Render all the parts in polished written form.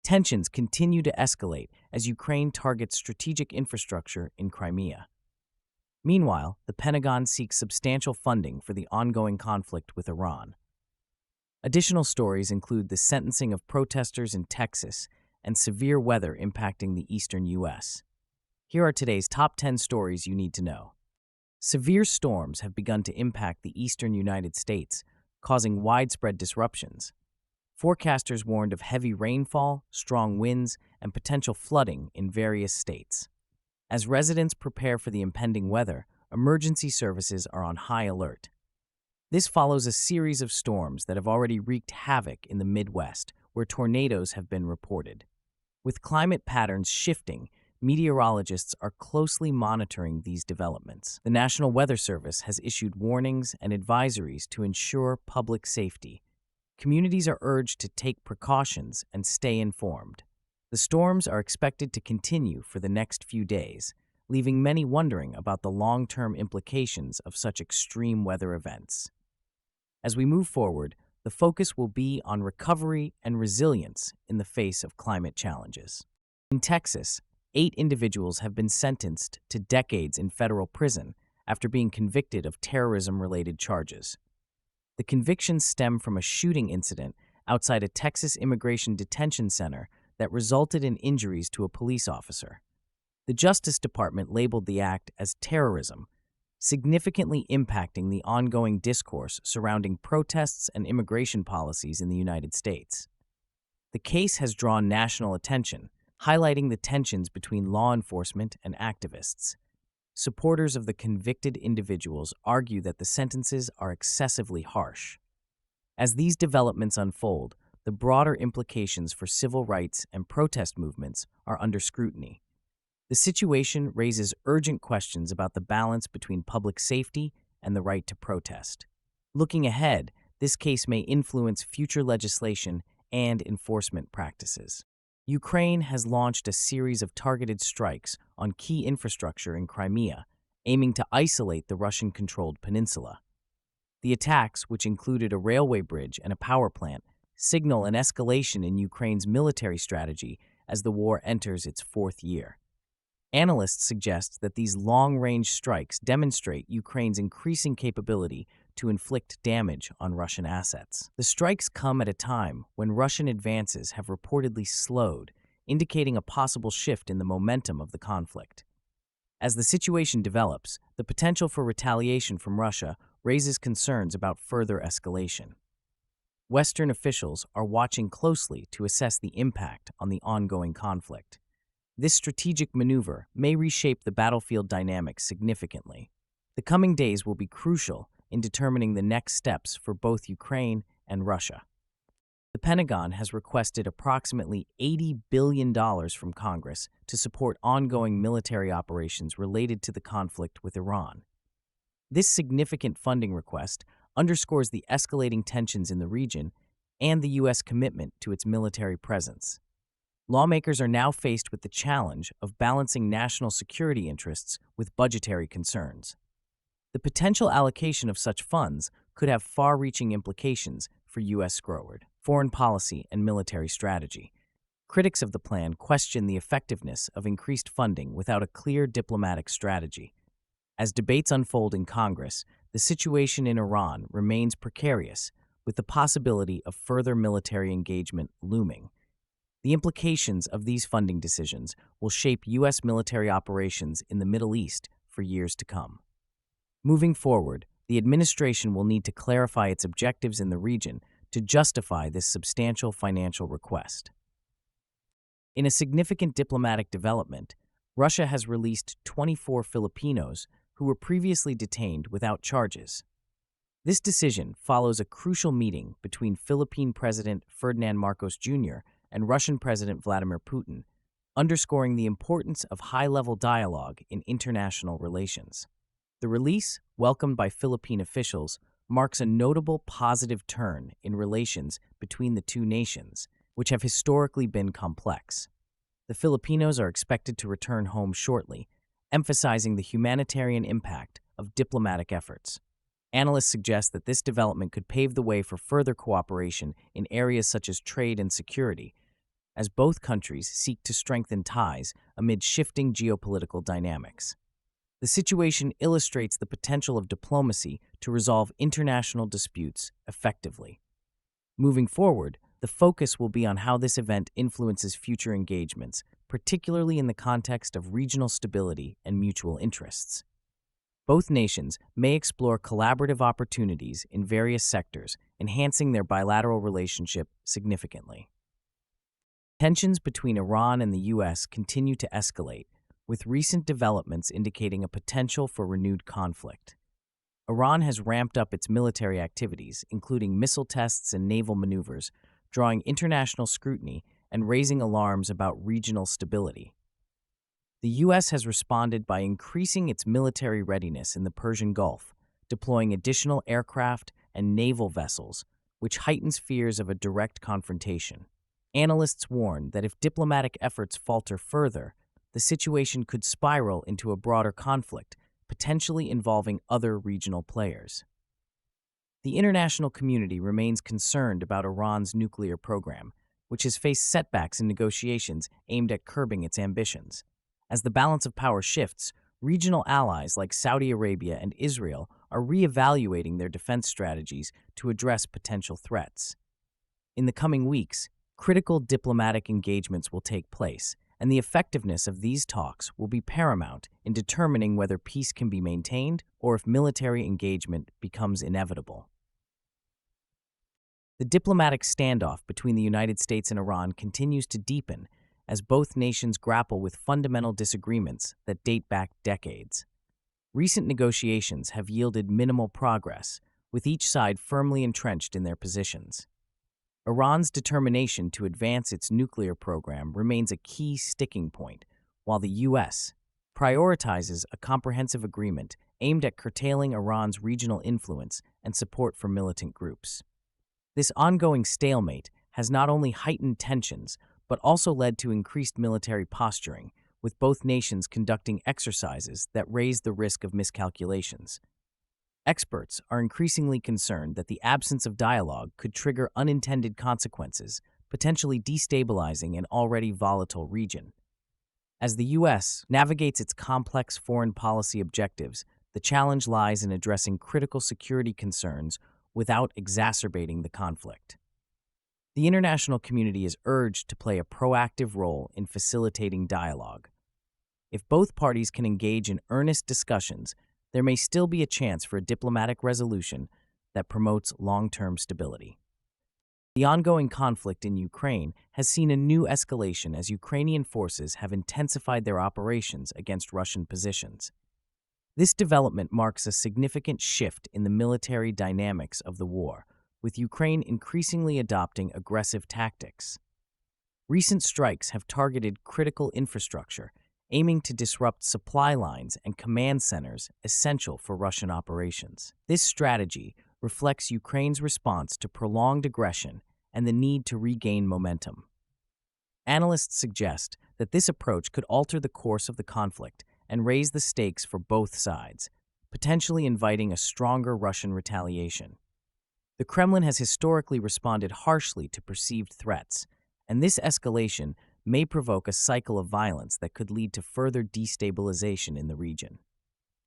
Tensions continue to escalate as Ukraine targets strategic infrastructure in Crimea. Meanwhile, the Pentagon seeks substantial funding for the ongoing conflict with Iran. Additional stories include the sentencing of protesters in Texas and severe weather impacting the eastern U.S. Here are today's top 10 stories you need to know. Severe storms have begun to impact the eastern United States, causing widespread disruptions. Forecasters warned of heavy rainfall, strong winds, and potential flooding in various states. As residents prepare for the impending weather, emergency services are on high alert. This follows a series of storms that have already wreaked havoc in the Midwest, where tornadoes have been reported. With climate patterns shifting, meteorologists are closely monitoring these developments. The National Weather Service has issued warnings and advisories to ensure public safety. Communities are urged to take precautions and stay informed. The storms are expected to continue for the next few days, leaving many wondering about the long-term implications of such extreme weather events. As we move forward, the focus will be on recovery and resilience in the face of climate challenges. In Texas, 8 individuals have been sentenced to decades in federal prison after being convicted of terrorism-related charges. The convictions stem from a shooting incident outside a Texas immigration detention center that resulted in injuries to a police officer. The Justice Department labeled the act as terrorism, significantly impacting the ongoing discourse surrounding protests and immigration policies in the United States. The case has drawn national attention, highlighting the tensions between law enforcement and activists. Supporters of the convicted individuals argue that the sentences are excessively harsh. As these developments unfold, the broader implications for civil rights and protest movements are under scrutiny. The situation raises urgent questions about the balance between public safety and the right to protest. Looking ahead, this case may influence future legislation and enforcement practices. Ukraine has launched a series of targeted strikes on key infrastructure in Crimea, aiming to isolate the Russian-controlled peninsula. The attacks, which included a railway bridge and a power plant, signal an escalation in Ukraine's military strategy as the war enters its 4th year. Analysts suggest that these long-range strikes demonstrate Ukraine's increasing capability to inflict damage on Russian assets. The strikes come at a time when Russian advances have reportedly slowed, indicating a possible shift in the momentum of the conflict. As the situation develops, the potential for retaliation from Russia raises concerns about further escalation. Western officials are watching closely to assess the impact on the ongoing conflict. This strategic maneuver may reshape the battlefield dynamics significantly. The coming days will be crucial in determining the next steps for both Ukraine and Russia. The Pentagon has requested approximately $80 billion from Congress to support ongoing military operations related to the conflict with Iran. This significant funding request underscores the escalating tensions in the region and the U.S. commitment to its military presence. Lawmakers are now faced with the challenge of balancing national security interests with budgetary concerns. The potential allocation of such funds could have far-reaching implications for U.S. foreign policy and military strategy. Critics of the plan question the effectiveness of increased funding without a clear diplomatic strategy. As debates unfold in Congress, the situation in Iran remains precarious, with the possibility of further military engagement looming. The implications of these funding decisions will shape U.S. military operations in the Middle East for years to come. Moving forward, the administration will need to clarify its objectives in the region to justify this substantial financial request. In a significant diplomatic development, Russia has released 24 Filipinos who were previously detained without charges. This decision follows a crucial meeting between Philippine President Ferdinand Marcos Jr. and Russian President Vladimir Putin, underscoring the importance of high-level dialogue in international relations. The release, welcomed by Philippine officials, marks a notable positive turn in relations between the two nations, which have historically been complex. The Filipinos are expected to return home shortly, emphasizing the humanitarian impact of diplomatic efforts. Analysts suggest that this development could pave the way for further cooperation in areas such as trade and security, as both countries seek to strengthen ties amid shifting geopolitical dynamics. The situation illustrates the potential of diplomacy to resolve international disputes effectively. Moving forward, the focus will be on how this event influences future engagements, particularly in the context of regional stability and mutual interests. Both nations may explore collaborative opportunities in various sectors, enhancing their bilateral relationship significantly. Tensions between Iran and the U.S. continue to escalate, with recent developments indicating a potential for renewed conflict. Iran has ramped up its military activities, including missile tests and naval maneuvers, drawing international scrutiny and raising alarms about regional stability. The U.S. has responded by increasing its military readiness in the Persian Gulf, deploying additional aircraft and naval vessels, which heightens fears of a direct confrontation. Analysts warn that if diplomatic efforts falter further, the situation could spiral into a broader conflict, potentially involving other regional players. The international community remains concerned about Iran's nuclear program, which has faced setbacks in negotiations aimed at curbing its ambitions. As the balance of power shifts, regional allies like Saudi Arabia and Israel are reevaluating their defense strategies to address potential threats. In the coming weeks, critical diplomatic engagements will take place, and the effectiveness of these talks will be paramount in determining whether peace can be maintained or if military engagement becomes inevitable. The diplomatic standoff between the United States and Iran continues to deepen as both nations grapple with fundamental disagreements that date back decades. Recent negotiations have yielded minimal progress, with each side firmly entrenched in their positions. Iran's determination to advance its nuclear program remains a key sticking point, while the U.S. prioritizes a comprehensive agreement aimed at curtailing Iran's regional influence and support for militant groups. This ongoing stalemate has not only heightened tensions, but also led to increased military posturing, with both nations conducting exercises that raise the risk of miscalculations. Experts are increasingly concerned that the absence of dialogue could trigger unintended consequences, potentially destabilizing an already volatile region. As the U.S. navigates its complex foreign policy objectives, the challenge lies in addressing critical security concerns without exacerbating the conflict. The international community is urged to play a proactive role in facilitating dialogue. If both parties can engage in earnest discussions, there may still be a chance for a diplomatic resolution that promotes long-term stability. The ongoing conflict in Ukraine has seen a new escalation as Ukrainian forces have intensified their operations against Russian positions. This development marks a significant shift in the military dynamics of the war, with Ukraine increasingly adopting aggressive tactics. Recent strikes have targeted critical infrastructure, aiming to disrupt supply lines and command centers essential for Russian operations. This strategy reflects Ukraine's response to prolonged aggression and the need to regain momentum. Analysts suggest that this approach could alter the course of the conflict and raise the stakes for both sides, potentially inviting a stronger Russian retaliation. The Kremlin has historically responded harshly to perceived threats, and this escalation may provoke a cycle of violence that could lead to further destabilization in the region.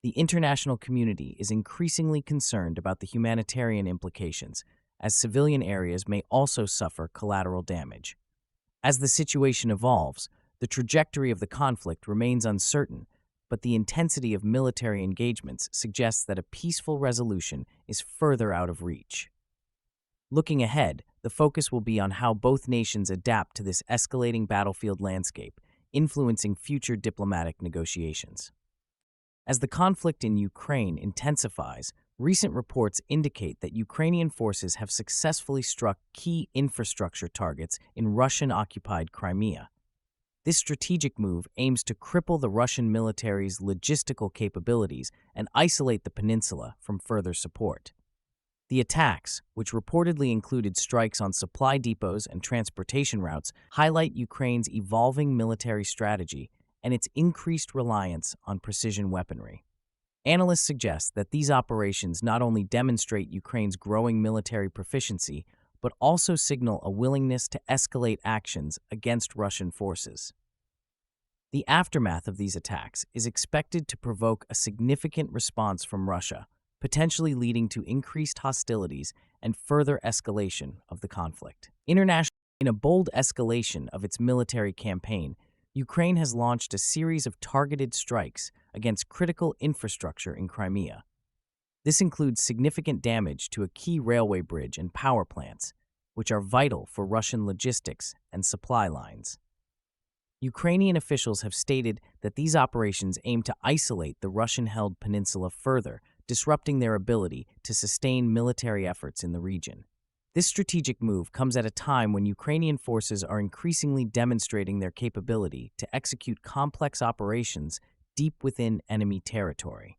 The international community is increasingly concerned about the humanitarian implications, as civilian areas may also suffer collateral damage. As the situation evolves, the trajectory of the conflict remains uncertain, but the intensity of military engagements suggests that a peaceful resolution is further out of reach. Looking ahead, the focus will be on how both nations adapt to this escalating battlefield landscape, influencing future diplomatic negotiations. As the conflict in Ukraine intensifies, recent reports indicate that Ukrainian forces have successfully struck key infrastructure targets in Russian-occupied Crimea. This strategic move aims to cripple the Russian military's logistical capabilities and isolate the peninsula from further support. The attacks, which reportedly included strikes on supply depots and transportation routes, highlight Ukraine's evolving military strategy and its increased reliance on precision weaponry. Analysts suggest that these operations not only demonstrate Ukraine's growing military proficiency, but also signal a willingness to escalate actions against Russian forces. The aftermath of these attacks is expected to provoke a significant response from Russia, potentially leading to increased hostilities and further escalation of the conflict. In a bold escalation of its military campaign, Ukraine has launched a series of targeted strikes against critical infrastructure in Crimea. This includes significant damage to a key railway bridge and power plants, which are vital for Russian logistics and supply lines. Ukrainian officials have stated that these operations aim to isolate the Russian-held peninsula further, disrupting their ability to sustain military efforts in the region. This strategic move comes at a time when Ukrainian forces are increasingly demonstrating their capability to execute complex operations deep within enemy territory.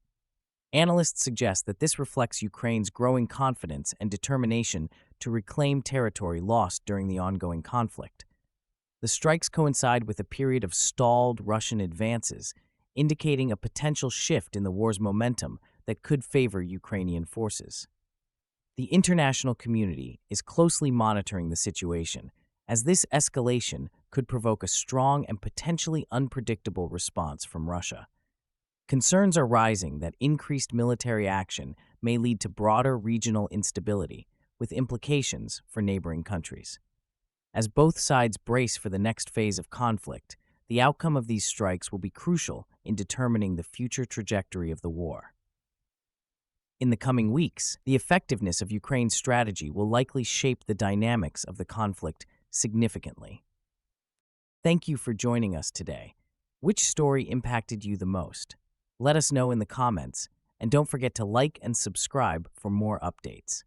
Analysts suggest that this reflects Ukraine's growing confidence and determination to reclaim territory lost during the ongoing conflict. The strikes coincide with a period of stalled Russian advances, indicating a potential shift in the war's momentum that could favor Ukrainian forces. The international community is closely monitoring the situation, as this escalation could provoke a strong and potentially unpredictable response from Russia. Concerns are rising that increased military action may lead to broader regional instability, with implications for neighboring countries. As both sides brace for the next phase of conflict, the outcome of these strikes will be crucial in determining the future trajectory of the war. In the coming weeks, the effectiveness of Ukraine's strategy will likely shape the dynamics of the conflict significantly. Thank you for joining us today. Which story impacted you the most? Let us know in the comments, and don't forget to like and subscribe for more updates.